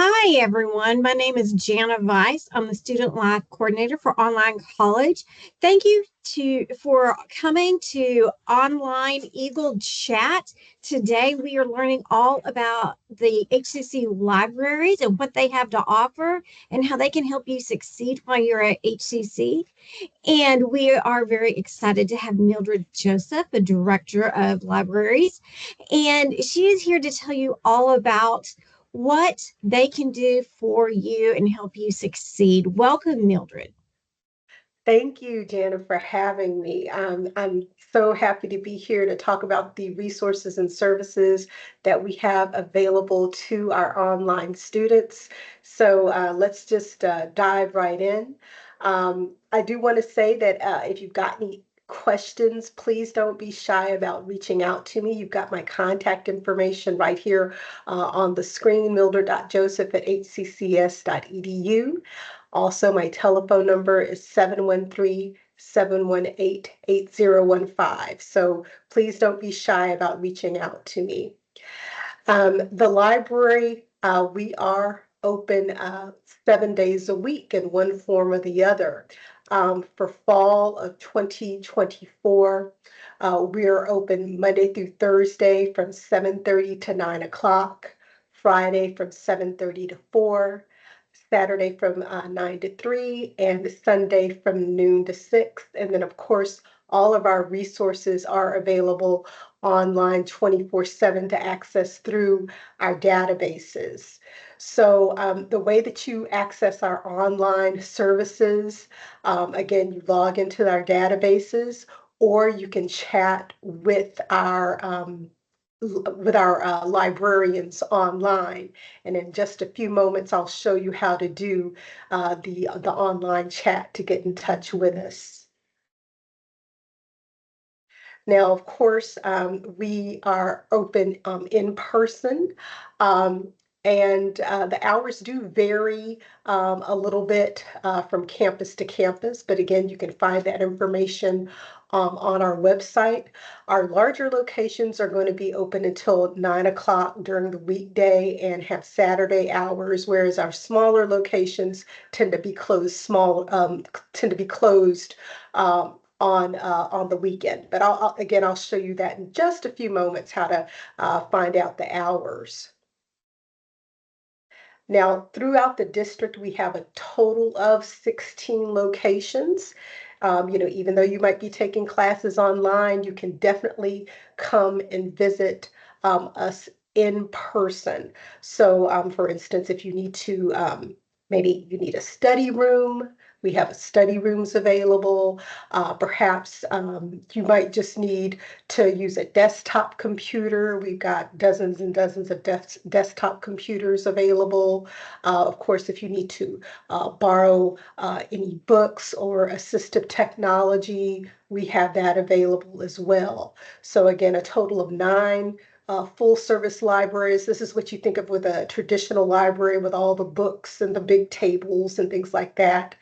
Hi, everyone. My name is Jana Weiss. I'm the Student Life Coordinator for Online College. Thank you for coming to Online Eagle Chat. Today, we are learning all about the HCC Libraries and what they have to offer and how they can help you succeed while you're at HCC. And we are very excited to have Mildred Joseph, the Director of Libraries. And she is here to tell you all about what they can do for you and help you succeed. Welcome, Mildred. Thank you, Jana, for having me. I'm so happy to be here to talk about the resources and services that we have available to our online students. So let's just dive right in. I do want to say that if you've got any questions, please don't be shy about reaching out to me. You've got my contact information right here on the screen, mildred.joseph@hccs.edu. Also, my telephone number is 713-718-8015. So please don't be shy about reaching out to me. The library, we are open 7 days a week in one form or the other. For fall of 2024, we're open Monday through Thursday from 7:30 to 9 o'clock, Friday from 7:30 to 4, Saturday from 9 to 3, and Sunday from noon to 6. And then, of course, all of our resources are available online 24/7 to access through our databases. So the way that you access our online services, again, you log into our databases, or you can chat with our librarians online. And in just a few moments, I'll show you how to do the online chat to get in touch with us. Now, of course, we are open in person. Um, and the hours do vary a little bit from campus to campus, but again, you can find that information on our website. Our larger locations are going to be open until 9 o'clock during the weekday and have Saturday hours, whereas our smaller locations tend to be closed on the weekend. But I'll show you that in just a few moments how to find out the hours. Now, throughout the district, we have a total of 16 locations. Even though you might be taking classes online, you can definitely come and visit us in person. So for instance, if you need to, maybe you need a study room, we have study rooms available. Perhaps you might just need to use a desktop computer. We've got dozens and dozens of desktop computers available. Of course, if you need to borrow any books or assistive technology, we have that available as well. So again, a total of 9 full service libraries. This is what you think of with a traditional library with all the books and the big tables and things like that.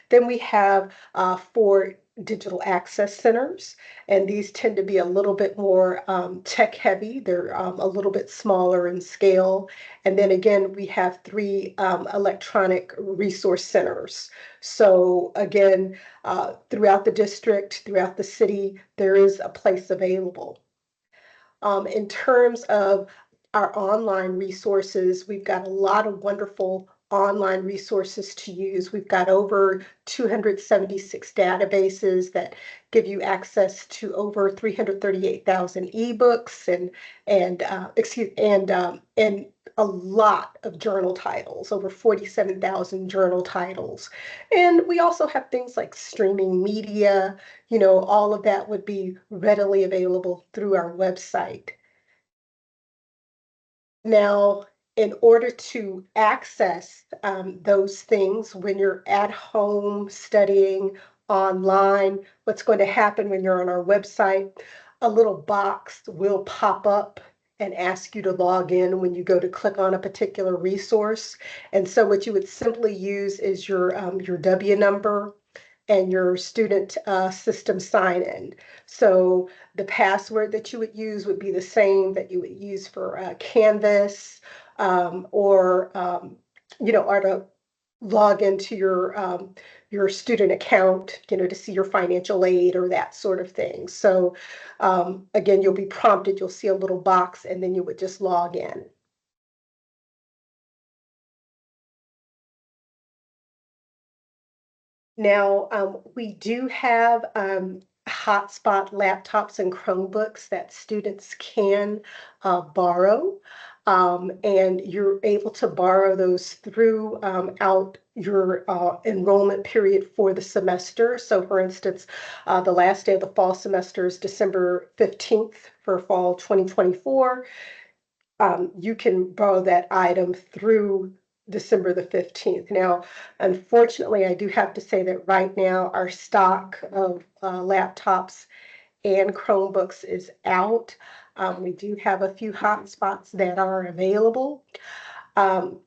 Then we have 4 digital access centers, and these tend to be a little bit more tech heavy. They're a little bit smaller in scale. And then again, we have 3 electronic resource centers. So again, throughout the district, throughout the city, there is a place available. In terms of our online resources, we've got a lot of wonderful online resources to use. We've got over 276 databases that give you access to over 338,000 ebooks and a lot of journal titles, over 47,000 journal titles. And we also have things like streaming media. All of that would be readily available through our website. Now, in order to access those things when you're at home studying online, what's going to happen when you're on our website, a little box will pop up and ask you to log in when you go to click on a particular resource. And so what you would simply use is your W number and your student system sign-in. So the password that you would use would be the same that you would use for Canvas or or to log into your student account, to see your financial aid or that sort of thing. So again, you'll be prompted, you'll see a little box, and then you would just log in. Now, we do have hotspot laptops and Chromebooks that students can borrow. And you're able to borrow those through out your enrollment period for the semester. So for instance, the last day of the fall semester is December 15th for fall 2024. You can borrow that item through December the 15th. Now, unfortunately, I do have to say that right now our stock of laptops and Chromebooks is out. We do have a few hotspots that are available. Um,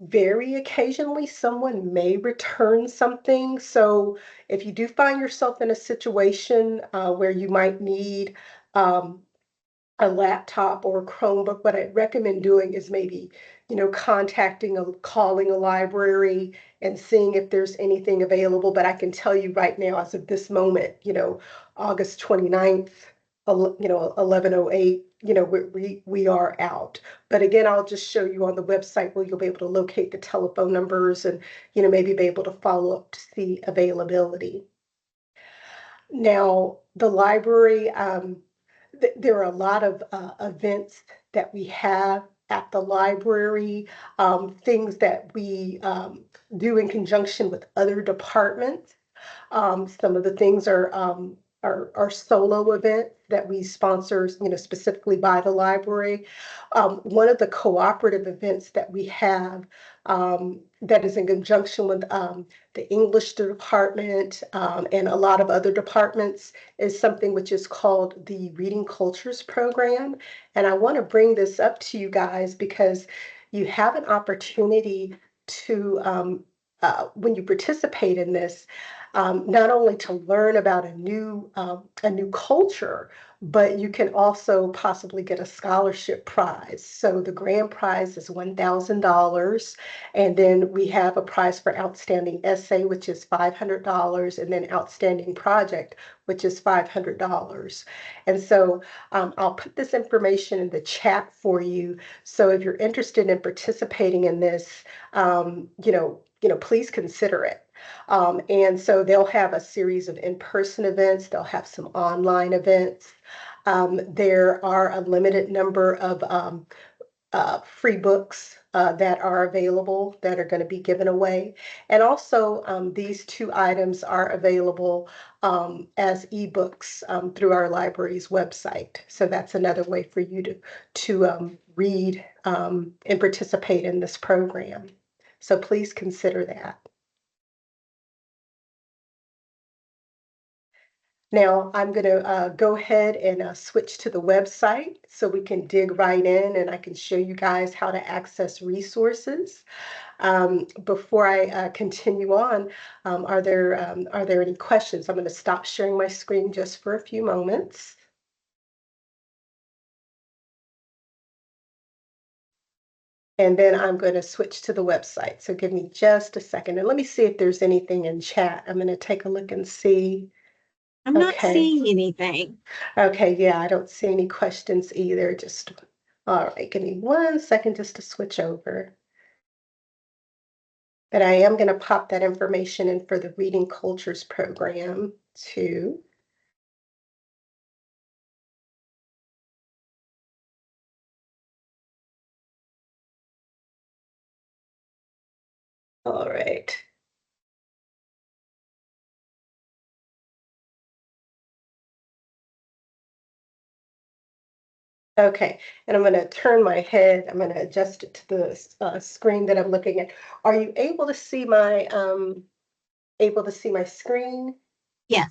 Very occasionally, someone may return something. So if you do find yourself in a situation where you might need a laptop or a Chromebook, what I'd recommend doing is maybe, calling a library and seeing if there's anything available. But I can tell you right now, as of this moment, August 29th, 11:08, we are out. But again, I'll just show you on the website where you'll be able to locate the telephone numbers and, maybe be able to follow up to see availability. Now, the library, there are a lot of events that we have at the library, things that we do in conjunction with other departments. Some of the things are solo events that we sponsor, specifically by the library. One of the cooperative events that we have that is in conjunction with the English department and a lot of other departments is something which is called the Reading Cultures Program. And I want to bring this up to you guys because you have an opportunity to, when you participate in this, not only to learn about a new culture, but you can also possibly get a scholarship prize. So the grand prize is $1,000, and then we have a prize for outstanding essay, which is $500, and then outstanding project, which is $500. And so I'll put this information in the chat for you. So if you're interested in participating in this, please consider it. And so they'll have a series of in-person events. They'll have some online events. There are a limited number of free books that are available that are going to be given away. And also, these two items are available as ebooks through our library's website. So that's another way for you to read and participate in this program. So please consider that. Now I'm going to go ahead and switch to the website so we can dig right in and I can show you guys how to access resources. Before I continue on, are there any questions? I'm going to stop sharing my screen just for a few moments. And then I'm going to switch to the website. So give me just a second and let me see if there's anything in chat. I'm going to take a look and see. I'm not Okay. seeing anything. Okay, yeah, I don't see any questions either. All right, give me 1 second just to switch over. But I am going to pop that information in for the Reading Cultures program too. All right. Okay, and I'm going to turn my head. I'm going to adjust it to the screen that I'm looking at. Are you able to see my screen? Yes.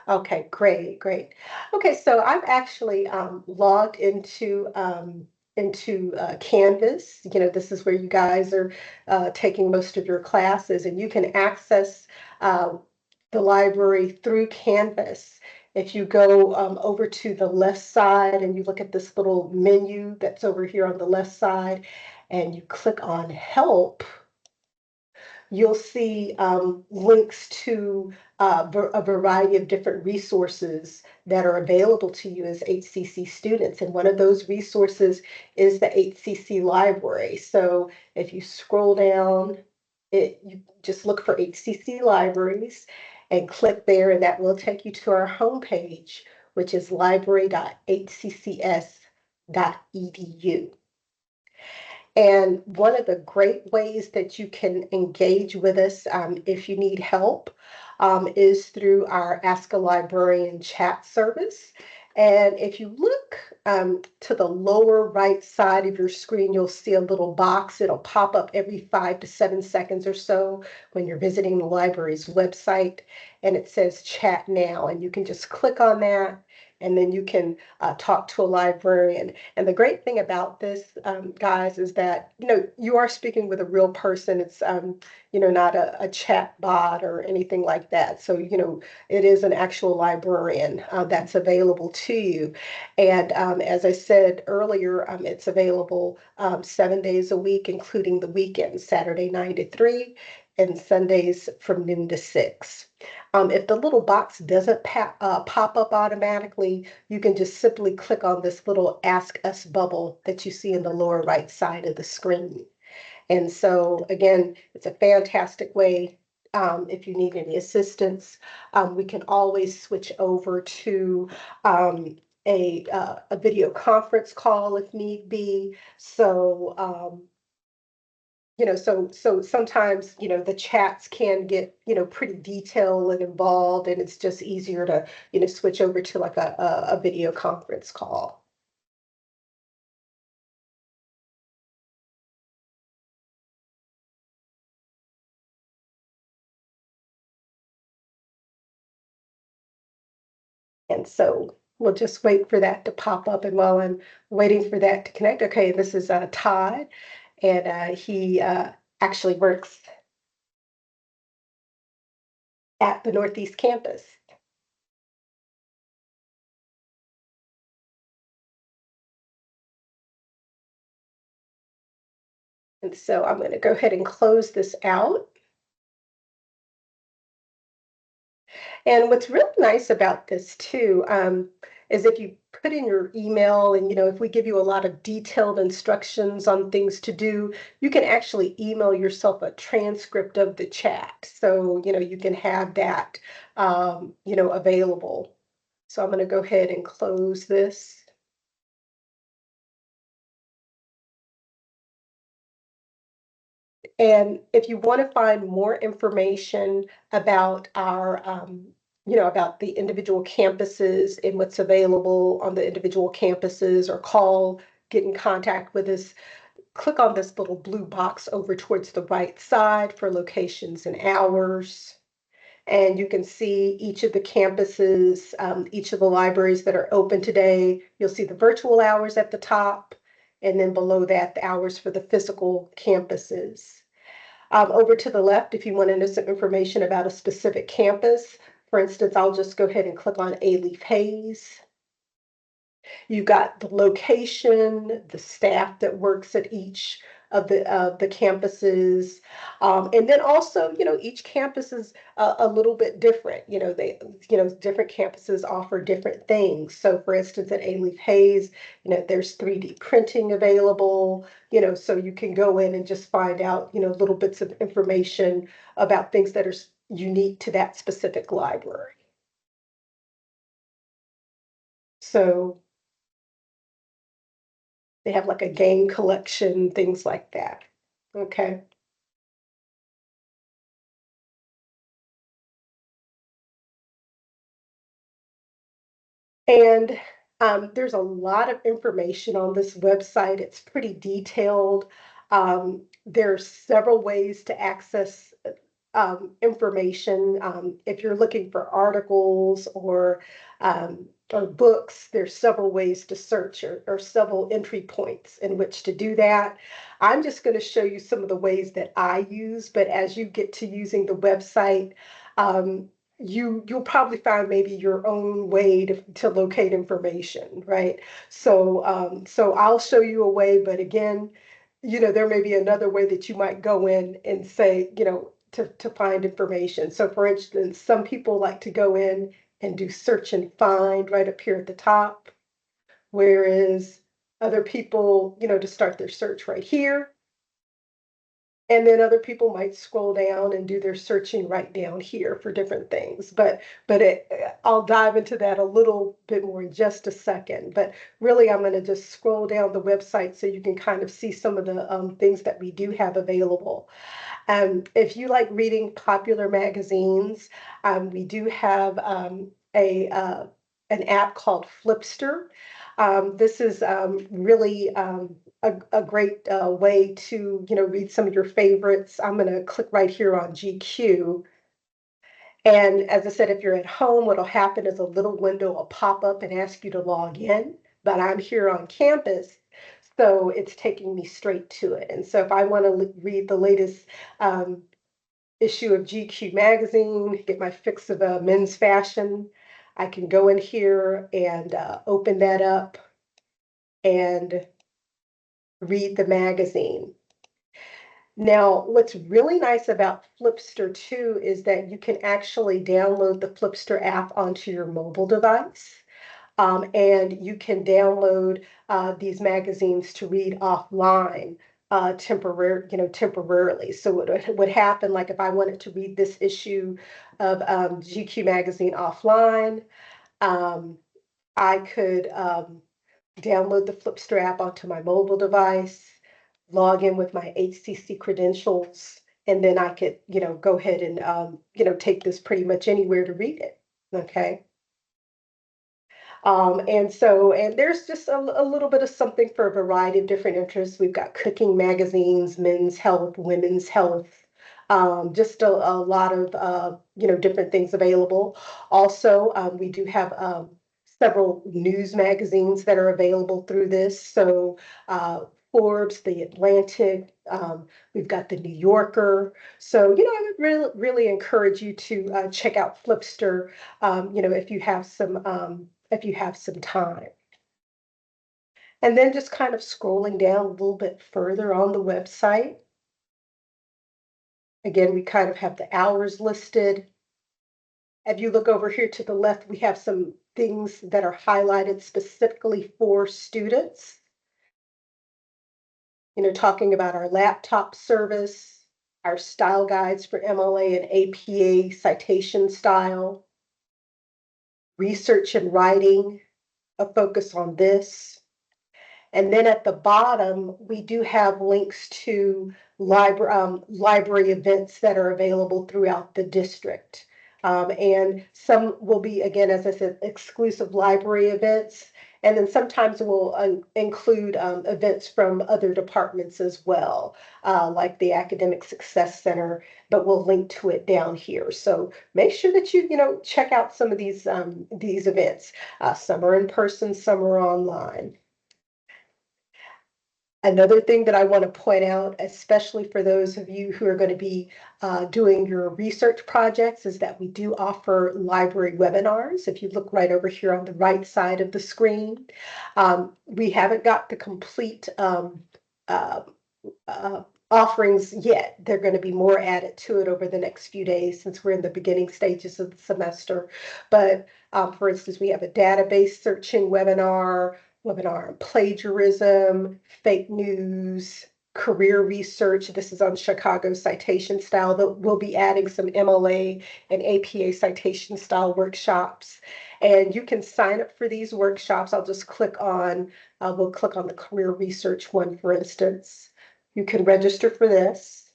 Okay, great, great. Okay, so I've actually logged into Canvas. This is where you guys are taking most of your classes, and you can access the library through Canvas. If you go over to the left side and you look at this little menu that's over here on the left side, and you click on help, you'll see links to a variety of different resources that are available to you as HCC students. And one of those resources is the HCC Library. So if you scroll down, you just look for HCC Libraries and click there, and that will take you to our homepage, which is library.hccs.edu. And one of the great ways that you can engage with us if you need help is through our Ask a Librarian chat service. And if you look to the lower right side of your screen, you'll see a little box. It'll pop up every 5 to 7 seconds or so when you're visiting the library's website, and it says chat now. And you can just click on that, and then you can talk to a librarian. And the great thing about this, guys, is that, you are speaking with a real person. It's, not a chat bot or anything like that. So, it is an actual librarian that's available to you. And as I said earlier, it's available 7 days a week, including the weekends, Saturday 9 to 3, and Sundays from noon to 6. If the little box doesn't pop up automatically, you can just simply click on this little Ask Us bubble that you see in the lower right side of the screen. And so, again, it's a fantastic way. If you need any assistance, we can always switch over to a video conference call if need be. So, so sometimes, the chats can get, pretty detailed and involved, and it's just easier to, switch over to like a video conference call. And so we'll just wait for that to pop up. And while I'm waiting for that to connect, okay, this is Todd, and he actually works at the Northeast campus. And so I'm going to go ahead and close this out. And what's really nice about this too, is if you put in your email and, if we give you a lot of detailed instructions on things to do, you can actually email yourself a transcript of the chat. So, you can have that, available. So I'm going to go ahead and close this. And if you want to find more information about about the individual campuses and what's available on the individual campuses, or get in contact with us, click on this little blue box over towards the right side for locations and hours. And you can see each of the campuses, each of the libraries that are open today. You'll see the virtual hours at the top, and then below that, the hours for the physical campuses. Over to the left, if you want to know some information about a specific campus, for instance, I'll just go ahead and click on Alief Hayes. You've got the location, the staff that works at each of the campuses, and then also, each campus is a little bit different. Different campuses offer different things. So, for instance, at Alief Hayes, there's 3D printing available. So you can go in and just find out, little bits of information about things that are unique to that specific library. So they have like a game collection, things like that. Okay. And there's a lot of information on this website. It's pretty detailed. There's several ways to access information. If you're looking for articles or books, there's several ways to search, or several entry points in which to do that. I'm just going to show you some of the ways that I use, but as you get to using the website, you'll probably find maybe your own way to locate information, right? So I'll show you a way, but again, there may be another way that you might go in and say, to find information. So for instance, some people like to go in and do search and find right up here at the top, whereas other people, to start their search right here. And then other people might scroll down and do their searching right down here for different things. I'll dive into that a little bit more in just a second. But really, I'm going to just scroll down the website so you can kind of see some of the things that we do have available. If you like reading popular magazines, we do have an app called Flipster. This is really a great way to read some of your favorites. I'm going to click right here on GQ. And as I said, if you're at home, what'll happen is a little window will pop up and ask you to log in. But I'm here on campus, so it's taking me straight to it. And so if I want to read the latest issue of GQ magazine, get my fix of men's fashion, I can go in here and open that up and read the magazine. Now, what's really nice about Flipster too is that you can actually download the Flipster app onto your mobile device. And you can download these magazines to read offline temporarily. So what would happen, like if I wanted to read this issue of GQ magazine offline, I could download the Flipster app onto my mobile device, log in with my HCC credentials, and then I could, go ahead and, take this pretty much anywhere to read it. Okay. And there's just a little bit of something for a variety of different interests. We've got cooking magazines, men's health, women's health, just a lot of, different things available. Also, we do have several news magazines that are available through this. So Forbes, The Atlantic, we've got The New Yorker. So, I would really encourage you to check out Flipster, if you have some time. And then just kind of scrolling down a little bit further on the website. Again, we kind of have the hours listed. If you look over here to the left, we have some things that are highlighted specifically for students. Talking about our laptop service, our style guides for MLA and APA citation style, research and writing, a focus on this. And then at the bottom, we do have links to library events that are available throughout the district. And some will be, again, as I said, exclusive library events. And then sometimes we'll include events from other departments as well, like the Academic Success Center, but we'll link to it down here. So make sure that you check out some of these events. Some are in person, some are online. Another thing that I want to point out, especially for those of you who are going to be doing your research projects, is that we do offer library webinars. If you look right over here on the right side of the screen, we haven't got the complete offerings yet. They're going to be more added to it over the next few days since we're in the beginning stages of the semester. But for instance, we have a database searching webinar on plagiarism, fake news, career research. This is on Chicago citation style. We'll be adding some MLA and APA citation style workshops. And you can sign up for these workshops. I'll just we'll click on the career research one, for instance. You can register for this.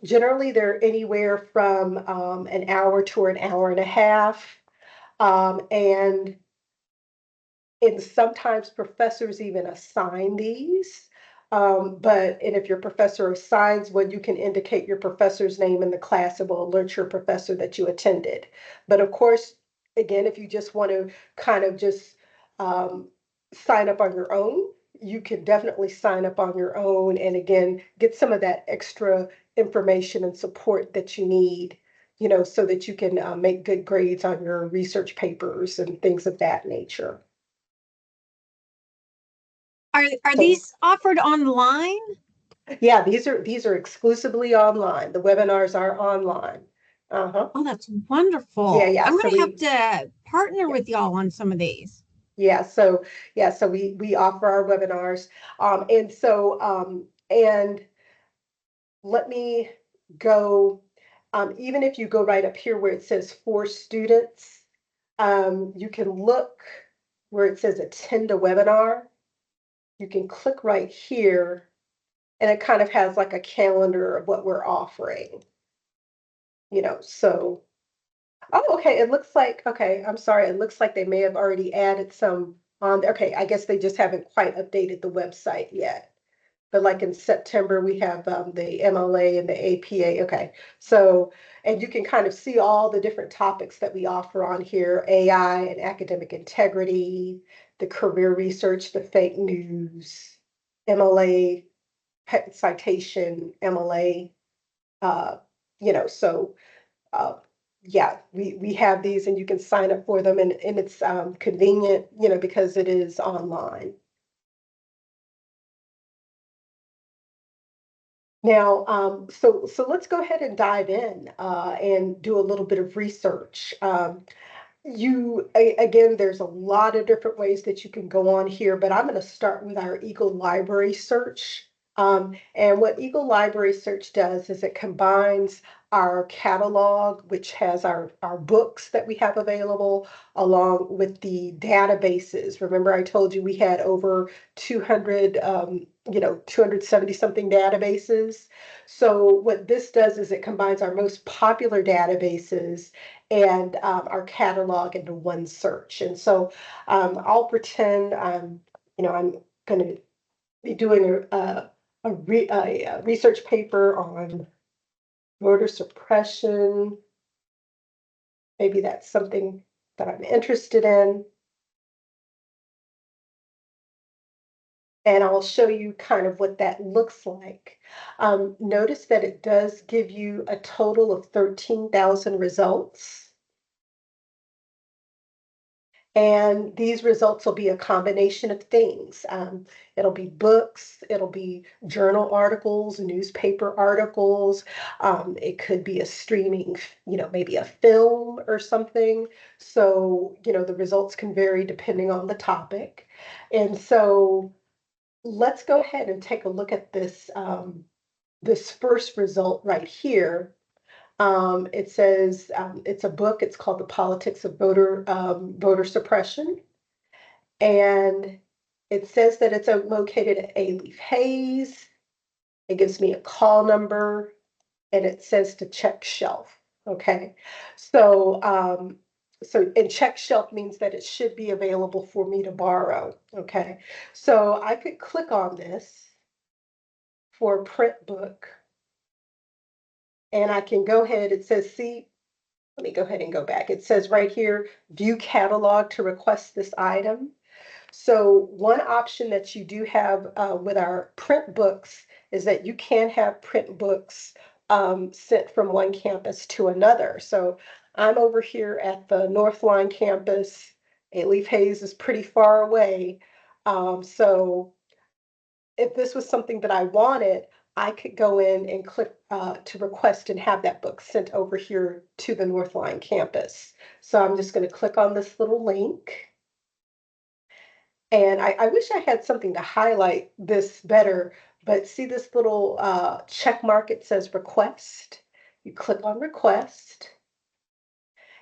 Generally, they're anywhere from an hour to an hour and a half. And sometimes professors even assign these. And if your professor assigns one, you can indicate your professor's name in the class. It will alert your professor that you attended. But of course, again, if you just want to kind of just sign up on your own, you can definitely sign up on your own and again, get some of that extra information and support that you need, so that you can make good grades on your research papers and things of that nature. Are So these offered online? yeah, these are exclusively online. The webinars are online. Uh-huh. Oh, that's Yeah, wonderful. yeah. I'm So gonna have we to partner yeah, with y'all on some of these. yeah. So yeah, so we offer our webinars. And let me go, even if you go right up here where it says for students, you can look where it says attend a webinar. You can click right here and it kind of has like a calendar of what we're offering, so, oh, okay, it looks like, okay, I'm sorry, it looks like they may have already added some on there. Okay, I guess they just haven't quite updated the website yet. But like in September, we have the MLA and the APA. Okay, so, and you can kind of see all the different topics that we offer on here: AI and academic integrity, the career research, the fake news, MLA, citation, MLA. Uh, so uh, yeah, we have these and you can sign up for them and it's convenient, because it is online. Now, so let's go ahead and dive in and do a little bit of research. Again, there's a lot of different ways that you can go on here, but I'm going to start with our Eagle Library search. And what Eagle Library Search does is it combines our catalog, which has our books that we have available, along with the databases. Remember, I told you we had over 200, 270 something databases. So what this does is it combines our most popular databases and our catalog into one search. And so I'll pretend I'm going to be doing a research paper on voter suppression. Maybe that's something that I'm interested in. And I'll show you kind of what that looks like. Notice that it does give you a total of 13,000 results. And these results will be a combination of things. It'll be books, it'll be journal articles, newspaper articles. It could be a streaming, maybe a film or something. So, the results can vary depending on the topic. And so let's go ahead and take a look at this first result right here. It says it's a book. It's called The Politics of Voter Suppression. And it says that it's located at A. Hayes. It gives me a call number and it says to check shelf. Okay. And check shelf means that it should be available for me to borrow. Okay. So I could click on this for a print book and I can go ahead. It says, see, let me go ahead and go back. It says right here, view catalog to request this item. So one option that you do have with our print books is that you can have print books sent from one campus to another. So I'm over here at the Northline campus. Leaf Hayes is pretty far away. So if this was something that I wanted, I could go in and click to request and have that book sent over here to the Northline campus. So I'm just going to click on this little link. And I wish I had something to highlight this better, but see this little check mark, it says request. You click on request,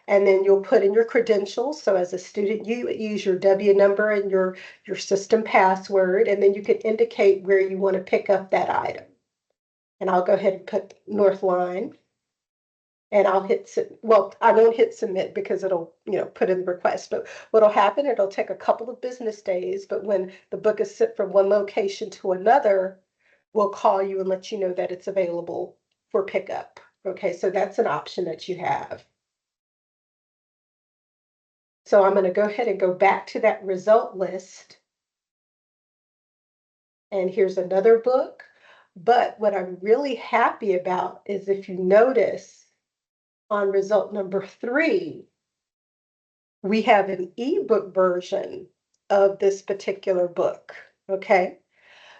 and then you'll put in your credentials. So as a student, you use your W number and your system password, and then you can indicate where you want to pick up that item. And I'll go ahead and put Northline. And I'll well, I won't hit submit because it'll, put in the request. But what'll happen, it'll take a couple of business days, but when the book is sent from one location to another, we'll call you and let you know that it's available for pickup. Okay, so that's an option that you have. So I'm going to go ahead and go back to that result list. And here's another book. But what I'm really happy about is if you notice on result number 3, we have an ebook version of this particular book. Okay.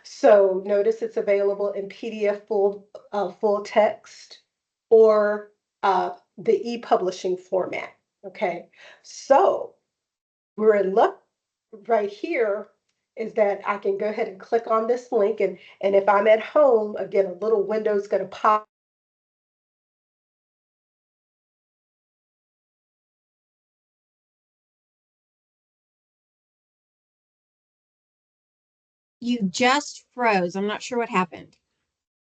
So notice it's available in PDF full text or the e-publishing format. Okay. So we're in luck right here is that I can go ahead and click on this link and if I'm at home, again, a little window is going to pop. You just froze. I'm not sure what happened.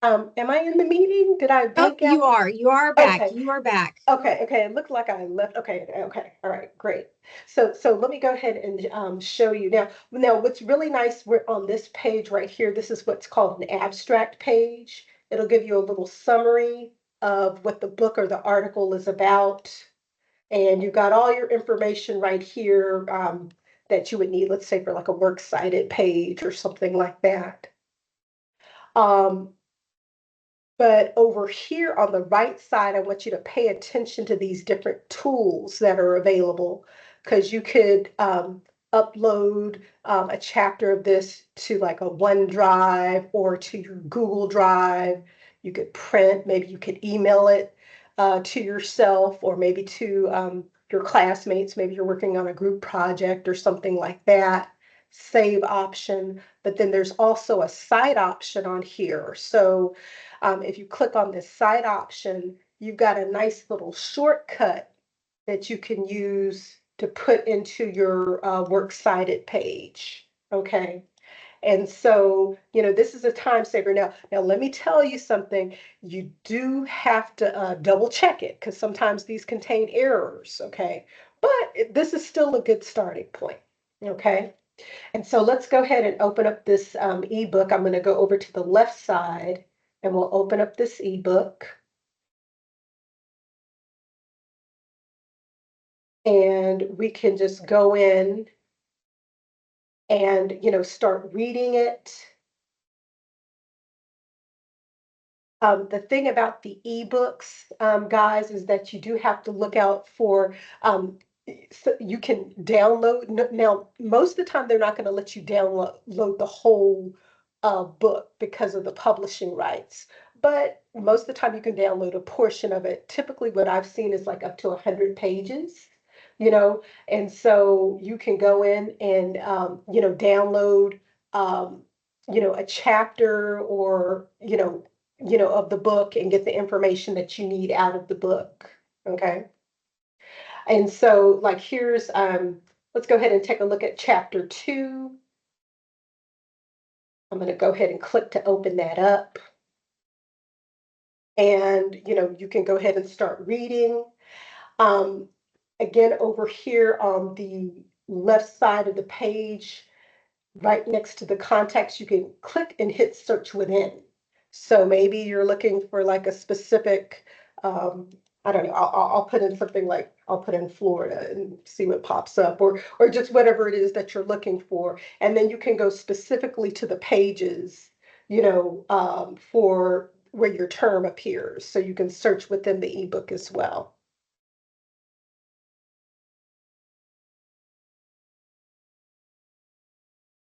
Am I in the meeting? Did I Oh, blink you out? are. You are back. Okay. You are back. Okay, it looked like I left. Okay, all right, great. So let me go ahead and show you now. Now, what's really nice, we're on this page right here. This is what's called an abstract page. It'll give you a little summary of what the book or the article is about, and you've got all your information right here that you would need, let's say, for like a works cited page or something like that. Um, But over here on the right side, I want you to pay attention to these different tools that are available because you could upload a chapter of this to like a OneDrive or to your Google Drive. You could print, maybe you could email it to yourself or maybe to your classmates. Maybe you're working on a group project or something like that. Save option, but then there's also a cite option on here. So if you click on this cite option, you've got a nice little shortcut that you can use to put into your works cited page. Okay. And so, this is a time saver. Now let me tell you something. You do have to double check it because sometimes these contain errors. Okay. But this is still a good starting point. Okay. And so let's go ahead and open up this ebook. I'm going to go over to the left side and we'll open up this ebook. And we can just go in and, start reading it. The thing about the ebooks, guys, is that you do have to look out for so you can download. Now, most of the time, they're not going to let you download the whole book because of the publishing rights. But most of the time, you can download a portion of it. Typically, what I've seen is like up to 100 pages, and so you can go in and, download, a chapter or, of the book and get the information that you need out of the book. Okay. And so like here's let's go ahead and take a look at chapter 2. I'm going to go ahead and click to open that up. And you can go ahead and start reading. Um, Again, over here on the left side of the page, right next to the contacts, you can click and hit search within. So maybe you're looking for like a specific, I don't know, I'll put in something like, I'll put in Florida and see what pops up or just whatever it is that you're looking for. And then you can go specifically to the pages, for where your term appears. So you can search within the ebook as well.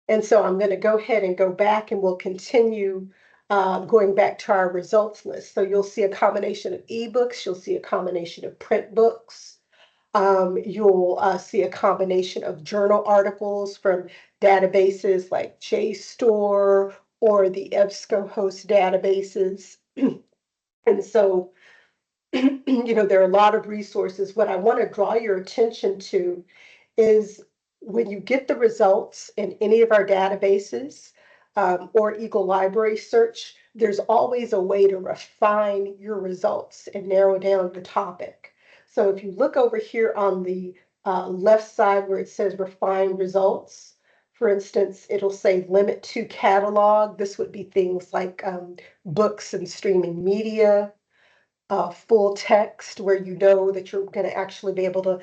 And so I'm going to go ahead and go back and we'll continue going back to our results list. So you'll see a combination of ebooks, you'll see a combination of print books, you'll see a combination of journal articles from databases like JSTOR or the EBSCOhost databases. And so, there are a lot of resources. What I want to draw your attention to is when you get the results in any of our databases or Eagle Library search, there's always a way to refine your results and narrow down the topic. So if you look over here on the left side where it says refine results, for instance, it'll say limit to catalog. This would be things like books and streaming media, full text where you know that you're going to actually be able to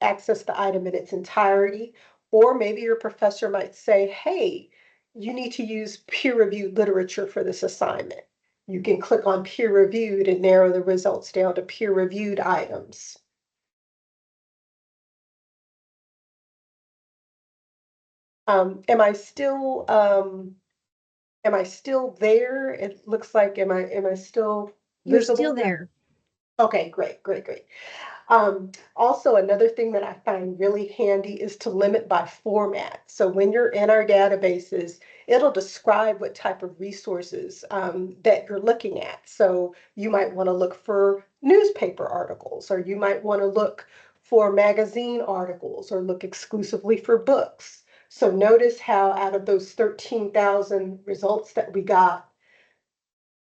access the item in its entirety. Or maybe your professor might say, hey, you need to use peer-reviewed literature for this assignment. You can click on peer-reviewed and narrow the results down to peer-reviewed items. Am I still there? It looks like am I still You're still visible? there. Okay, great, great, great. Also, another thing that I find really handy is to limit by format. So when you're in our databases, it'll describe what type of resources that you're looking at. So you might want to look for newspaper articles, or you might want to look for magazine articles, or look exclusively for books. So notice how out of those 13,000 results that we got,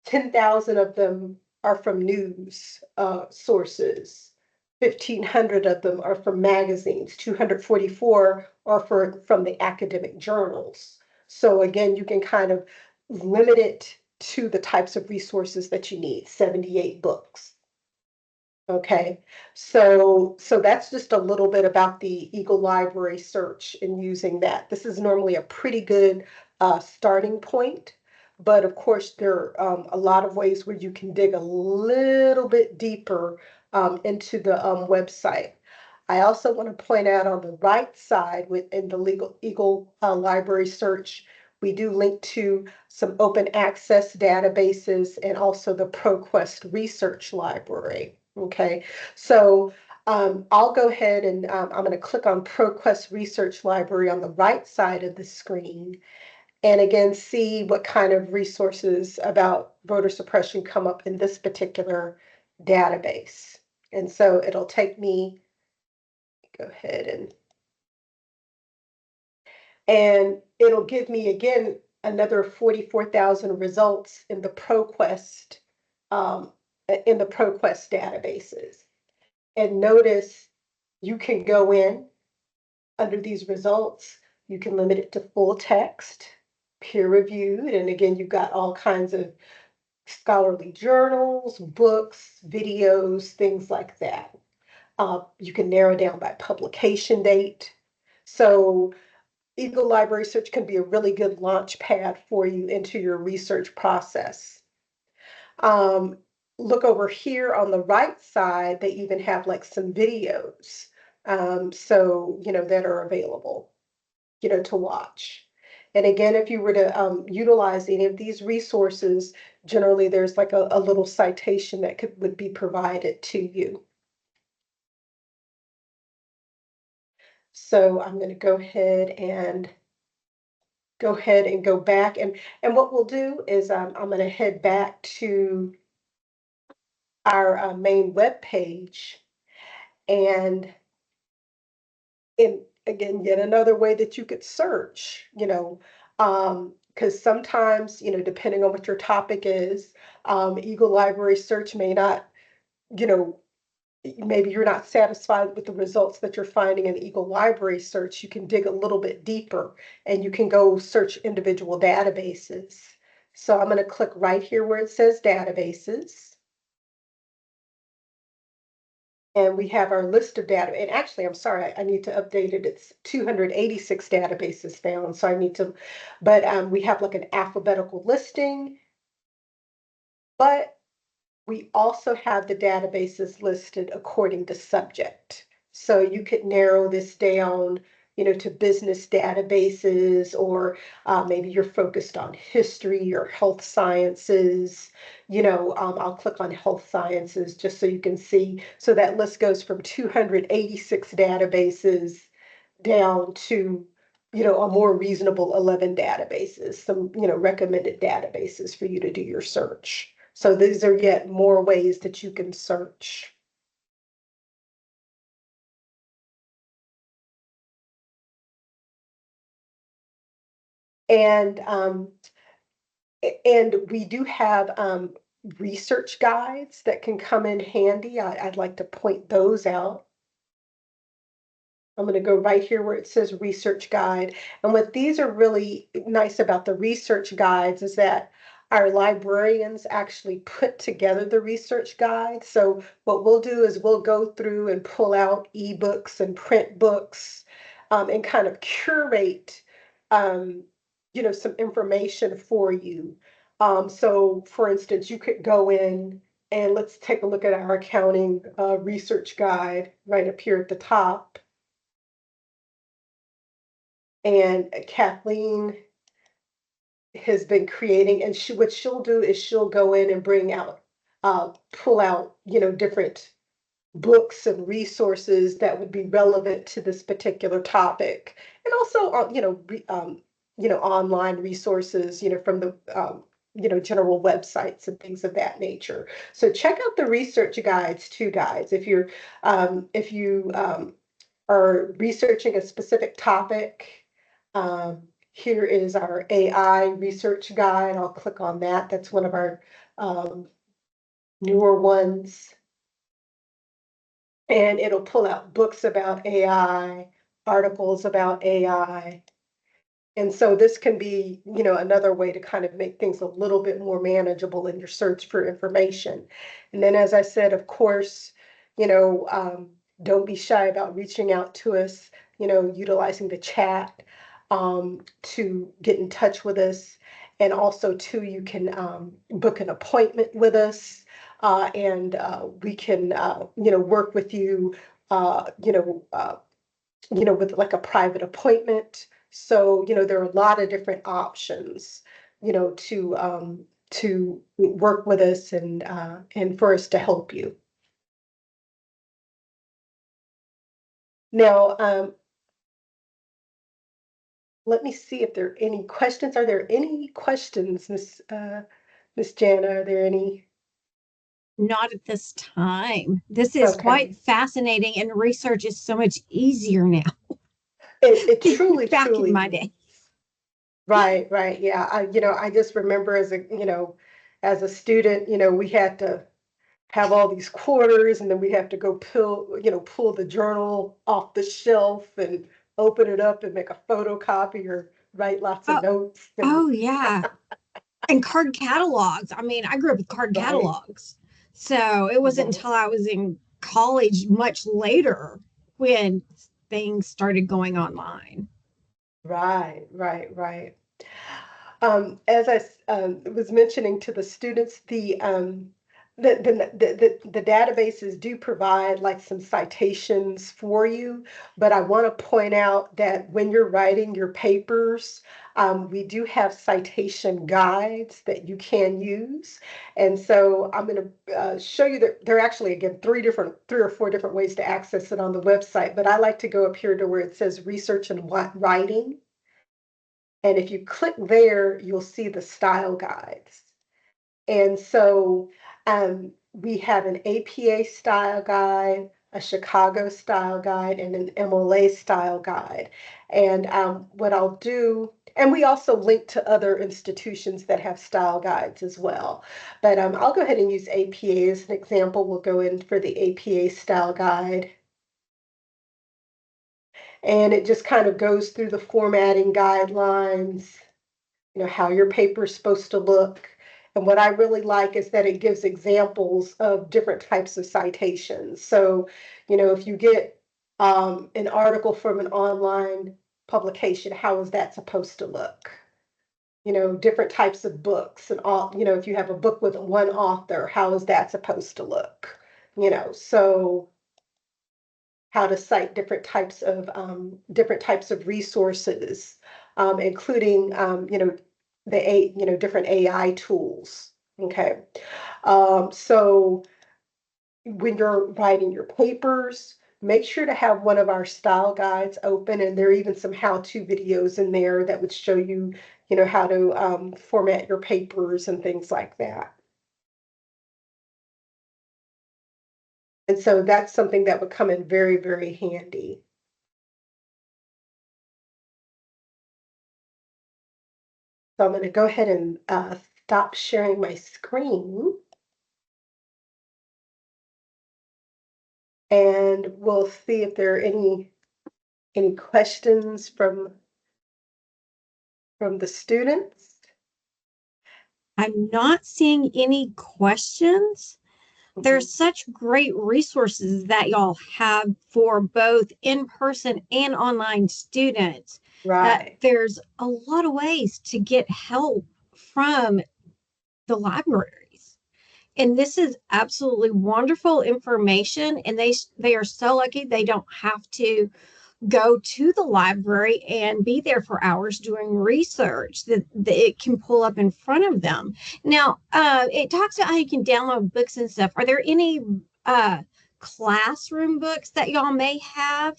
10,000 of them are from news sources. 1,500 of them are from magazines. 244 are from the academic journals. So again, you can kind of limit it to the types of resources that you need, 78 books. Okay, so that's just a little bit about the Eagle Library search and using that. This is normally a pretty good starting point, but of course there are a lot of ways where you can dig a little bit deeper into the website. I also want to point out on the right side within the Eagle Library search, we do link to some open access databases and also the ProQuest Research Library. Okay, so I'll go ahead and I'm going to click on ProQuest Research Library on the right side of the screen, and again see what kind of resources about voter suppression come up in this particular database. And so it'll take me, go ahead and it'll give me again another 44,000 results um, in the ProQuest databases. And notice you can go in under these results, you can limit it to full text, peer reviewed, and again, you've got all kinds of scholarly journals, books, videos, things like that. You can narrow down by publication date. So Eagle Library Search can be a really good launch pad for you into your research process. Um, Look over here on the right side, they even have like some videos, so, that are available, to watch. And again, if you were to utilize any of these resources, generally there's like a little citation that would be provided to you. So I'm going to go ahead and go back, and what we'll do is I'm going to head back to our main web page, and again, yet another way that you could search, because sometimes, depending on what your topic is, Eagle Library Search may not, you know, maybe you're not satisfied with the results that you're finding in Eagle Library Search. You can dig a little bit deeper and you can go search individual databases. So I'm going to click right here where it says databases. And we have our list of data. And actually, I'm sorry, I need to update it. It's 286 databases found. So I need to, but we have like an alphabetical listing, but we also have the databases listed according to subject. So you could narrow this down, to business databases, or maybe you're focused on history or health sciences. I'll click on health sciences just so you can see. So that list goes from 286 databases down to, a more reasonable 11 databases, some, recommended databases for you to do your search. So these are yet more ways that you can search. And we do have research guides that can come in handy. I'd like to point those out. I'm going to go right here where it says research guide. And what these are really nice about the research guides is that our librarians actually put together the research guide. So what we'll do is we'll go through and pull out ebooks and print books, and kind of curate, um, some information for you. So for instance, you could go in and let's take a look at our accounting research guide right up here at the top. And Kathleen has been creating, and what she'll do is she'll go in and bring out, pull out, different books and resources that would be relevant to this particular topic, and also, online resources, from the, general websites and things of that nature. So check out the research guides too, guys. If you are researching a specific topic, um, here is our AI research guide. I'll click on that. That's one of our um, newer ones. And it'll pull out books about AI, articles about AI. And so this can be, another way to kind of make things a little bit more manageable in your search for information. And then, as I said, of course, you know, um, don't be shy about reaching out to us, utilizing the chat to get in touch with us. And also, too, you can book an appointment with us, and we can, work with you, with like a private appointment. So, there are a lot of different options, to work with us and for us to help you. Now, let me see if there are any questions. Are there any questions, Miss Jana? Are there any? Not at this time. This is Okay. quite fascinating, and research is so much easier now It than truly, back in truly my is. day. Right, right. Yeah. I just remember as a student, we had to have all these quarters, and then we have to go pull the journal off the shelf and open it up and make a photocopy or write lots of Oh, notes. And oh yeah. And card catalogs. I mean, I grew up with card right, catalogs. So it wasn't right, until I was in college much later when things started going online. right, right, right. As I was mentioning to the students, the databases do provide like some citations for you, but I want to point out that when you're writing your papers, we do have citation guides that you can use. And so I'm going to show you that there are actually, again, three or four different ways to access it on the website, but I like to go up here to where it says research and writing. And if you click there, you'll see the style guides. And so we have an APA style guide, a Chicago style guide, and an MLA style guide. And what I'll do, and we also link to other institutions that have style guides as well. But I'll go ahead and use APA as an example. We'll go in for the APA style guide. And it just kind of goes through the formatting guidelines, how your paper is supposed to look. And what I really like is that it gives examples of different types of citations. So, if you get an article from an online publication, how is that supposed to look? Different types of books and all, if you have a book with one author, how is that supposed to look? So how to cite different types of resources, including different AI tools. Okay, so when you're writing your papers, make sure to have one of our style guides open, and there are even some how-to videos in there that would show you, how to format your papers and things like that. And so that's something that would come in very, very handy. So I'm going to go ahead and stop sharing my screen, and we'll see if there are any questions from the students. I'm not seeing any questions. Mhm. There's such great resources that y'all have for both in person and online students. Right. There's a lot of ways to get help from the libraries. And this is absolutely wonderful information. And they are so lucky they don't have to go to the library and be there for hours doing research that it can pull up in front of them. Now, it talks about how you can download books and stuff. Are there any classroom books that y'all may have?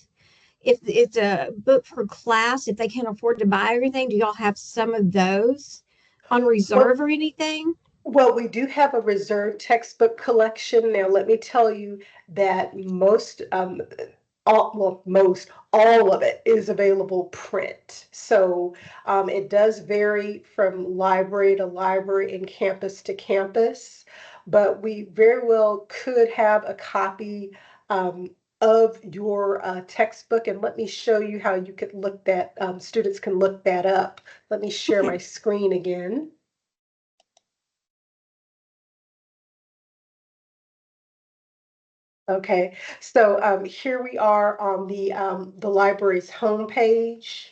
If it's a book for class, if they can't afford to buy everything, do y'all have some of those on Well, reserve or anything? well, we do have a reserved textbook collection. Now, let me tell you that all of it is available print. So it does vary from library to library and campus to campus, but we very well could have a copy of your textbook. And let me show you how you could look that, students can look that up. Let me share Okay. my screen again. Okay, so here we are on the library's homepage.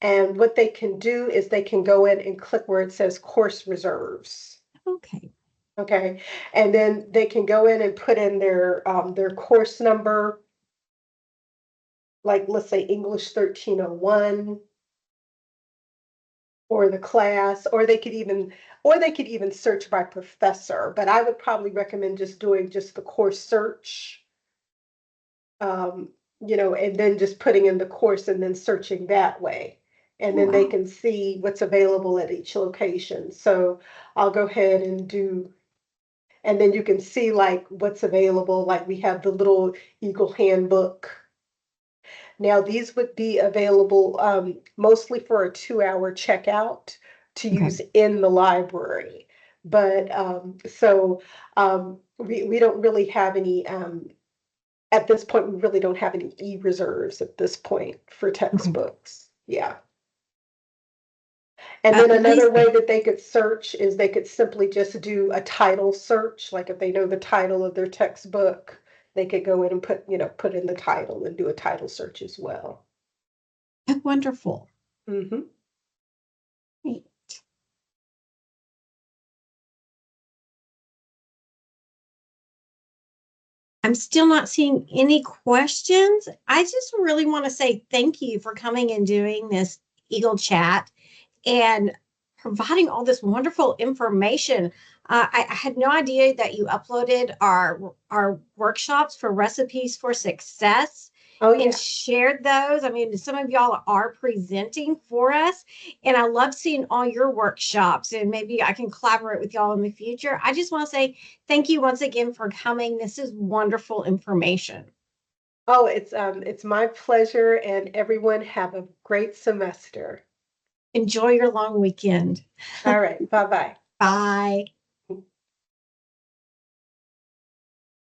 And what they can do is they can go in and click where it says course reserves. Okay. Okay, and then they can go in and put in their course number, like let's say English 1301 or the class, or they could even search by professor, but I would probably recommend just doing just the course search. um, and then just putting in the course and then searching that way. And Oh, then they wow. can see what's available at each location. So I'll go ahead and do, and then you can see like what's available. Like we have the little Eagle Handbook. Now these would be available mostly for a 2-hour checkout to Okay. use in the library. But we don't really have any at this point, we really don't have any e-reserves at this point for Okay. textbooks. Yeah. And then another Lisa, way that they could search is they could simply just do a title search. Like if they know the title of their textbook, they could go in and put in the title and do a title search as well. wonderful. Hmm. Great. I'm still not seeing any questions. I just really want to say thank you for coming and doing this Eagle Chat and providing all this wonderful information. I had no idea that you uploaded our workshops for recipes for success Oh and yeah. shared those. I mean, some of y'all are presenting for us, and I love seeing all your workshops. And maybe I can collaborate with y'all in the future. I just want to say thank you once again for coming. This is wonderful information. Oh, it's my pleasure, and everyone have a great semester. Enjoy your long weekend. All right. Bye-bye. Bye.